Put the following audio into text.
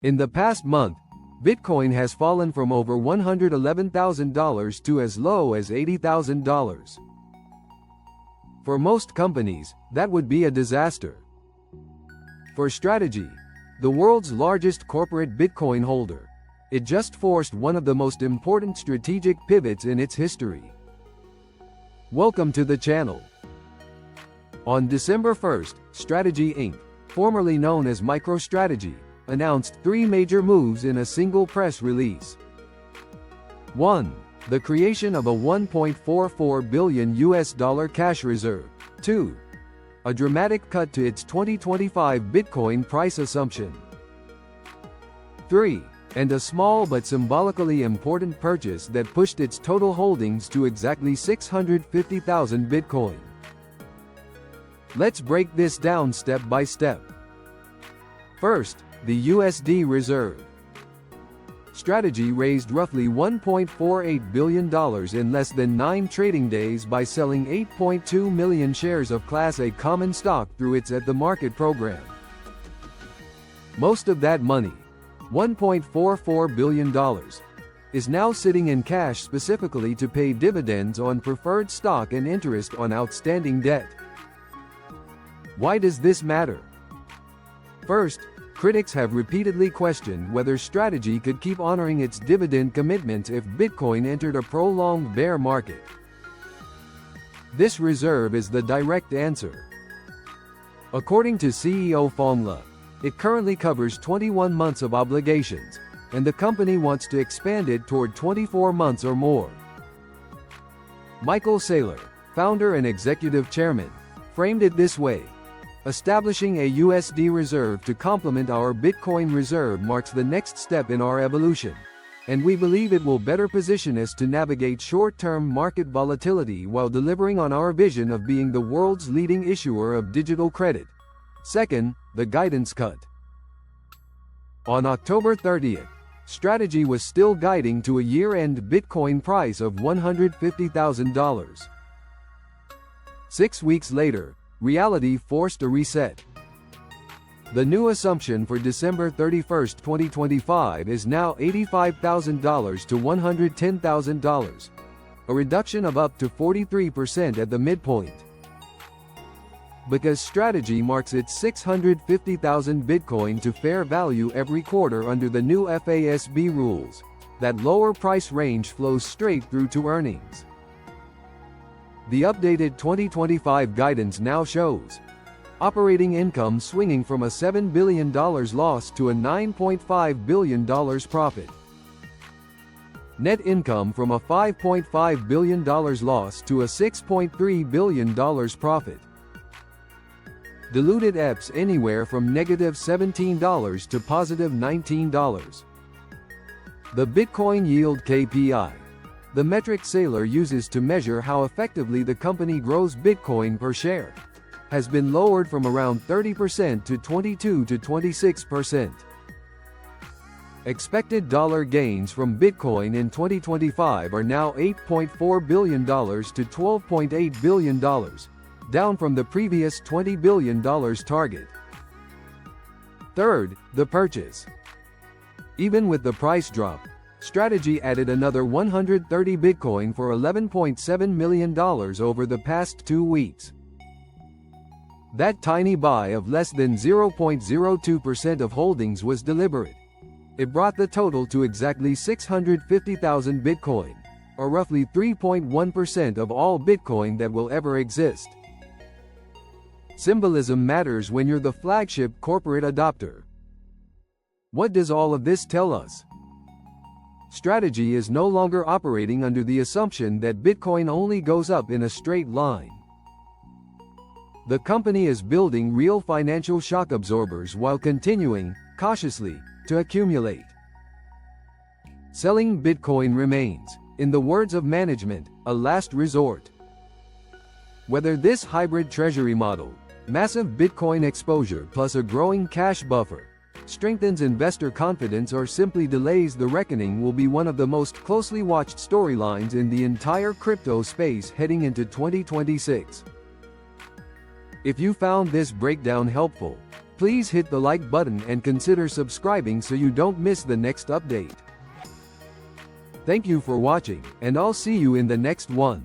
In the past month, Bitcoin has fallen from over $111,000 to as low as $80,000. For most companies, that would be a disaster. For Strategy, the world's largest corporate Bitcoin holder, it just forced one of the most important strategic pivots in its history. Welcome to the channel. On December 1st, Strategy Inc., formerly known as MicroStrategy, announced three major moves in a single press release. 1. The creation of a $1.44 billion cash reserve. 2. A dramatic cut to its 2025 Bitcoin price assumption. 3. And a small but symbolically important purchase that pushed its total holdings to exactly 650,000 Bitcoin. Let's break this down step by step. First, the USD reserve. Strategy raised roughly $1.48 billion in less than 9 trading days by selling 8.2 million shares of Class A common stock through its at-the-market program. Most of that money, $1.44 billion, is now sitting in cash specifically to pay dividends on preferred stock and interest on outstanding debt. Why does this matter? First, critics have repeatedly questioned whether Strategy could keep honoring its dividend commitments if Bitcoin entered a prolonged bear market. This reserve is the direct answer. According to CEO Phong Le, it currently covers 21 months of obligations, and the company wants to expand it toward 24 months or more. Michael Saylor, founder and executive chairman, framed it this way: establishing a USD reserve to complement our Bitcoin reserve marks the next step in our evolution, and we believe it will better position us to navigate short-term market volatility while delivering on our vision of being the world's leading issuer of digital credit. Second, the guidance cut. On October 30th, Strategy was still guiding to a year-end Bitcoin price of $150,000. 6 weeks later, reality forced a reset. The new assumption for December 31, 2025 is now $85,000 to $110,000, a reduction of up to 43% at the midpoint. Because Strategy marks its 650,000 Bitcoin to fair value every quarter under the new FASB rules, that lower price range flows straight through to earnings. The updated 2025 guidance now shows operating income swinging from a $7 billion loss to a $9.5 billion profit. Net income from a $5.5 billion loss to a $6.3 billion profit. Diluted EPS anywhere from negative $17 to positive $19. The Bitcoin Yield KPI, the metric Saylor uses to measure how effectively the company grows Bitcoin per share, has been lowered from around 30% to 22 to 26%. Expected dollar gains from Bitcoin in 2025 are now $8.4 billion to $12.8 billion, down from the previous $20 billion target. Third, the purchase. Even with the price drop, Strategy added another 130 Bitcoin for $11.7 million over the past 2 weeks. That tiny buy of less than 0.02% of holdings was deliberate. It brought the total to exactly 650,000 Bitcoin, or roughly 3.1% of all Bitcoin that will ever exist. Symbolism matters when you're the flagship corporate adopter. What does all of this tell us? Strategy is no longer operating under the assumption that Bitcoin only goes up in a straight line. The company is building real financial shock absorbers while continuing, cautiously, to accumulate. Selling Bitcoin remains, in the words of management, a last resort. Whether this hybrid treasury model, massive Bitcoin exposure plus a growing cash buffer, strengthens investor confidence or simply delays the reckoning will be one of the most closely watched storylines in the entire crypto space heading into 2026. If you found this breakdown helpful, Please hit the like button and consider subscribing so you don't miss the next update. Thank you for watching, and I'll see you in the next one.